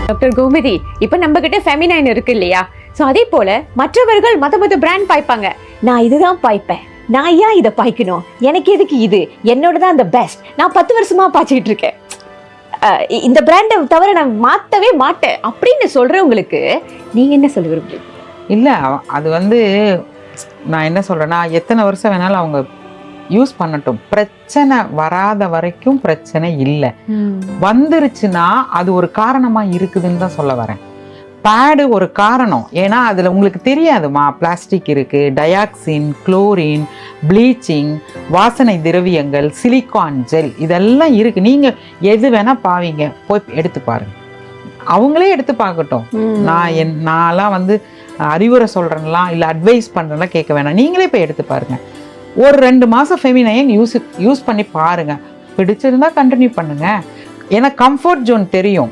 Doctor Gomathi, இப்ப நம்ம கிட்ட ஃபெமினைன் இருக்கு இல்லையா? சோ அதே போல மற்றவர்கள் மத்த பிராண்ட் பாய்ப்பாங்க. நான் இதுதான் பாய்ப்பேன், நான் ஏன் இதை பாய்க்கணும், எனக்கு எதுக்கு இது, என்னோட தான் அந்த பெஸ்ட், நான் 10 வருஷமா பாய்ச்சிக்கிட்டு இருக்கேன், இந்த பிராண்டை தவிர நான் மாற்றவே மாட்டேன் அப்படின்னு சொல்கிறவங்களுக்கு நீங்கள் என்ன சொல்ல விரும்புறீங்க? இல்லை, அது நான் என்ன சொல்கிறேன்னா, எத்தனை வருஷம் வேணாலும் அவங்க யூஸ் பண்ணட்டும், பிரச்சனை வராத வரைக்கும் பிரச்சனை இல்லை. வந்துருச்சுன்னா அது ஒரு காரணமாக இருக்குதுன்னு தான் சொல்ல வரேன். பேடு ஒரு காரணம், ஏன்னா அதில் உங்களுக்கு தெரியாதுமா, பிளாஸ்டிக் இருக்குது, டயாக்சின், குளோரின், ப்ளீச்சிங், வாசனை திரவியங்கள், சிலிக்கான் ஜெல், இதெல்லாம் இருக்குது. நீங்கள் எது வேணால் பாவீங்க, போய் எடுத்து பாருங்க, அவங்களே எடுத்து பார்க்கட்டும். நான்லாம் அறிவுரை சொல்கிறேன்லாம் இல்லை, அட்வைஸ் பண்ணுறேன்லாம் கேட்க வேணாம், நீங்களே போய் எடுத்து பாருங்கள். ஒரு 2 மாதம் ஃபெமினைன் யூஸ் பண்ணி பாருங்கள், பிடிச்சிருந்தா கண்டினியூ பண்ணுங்கள். ஏன்னா கம்ஃபர்ட் ஜோன் தெரியும்.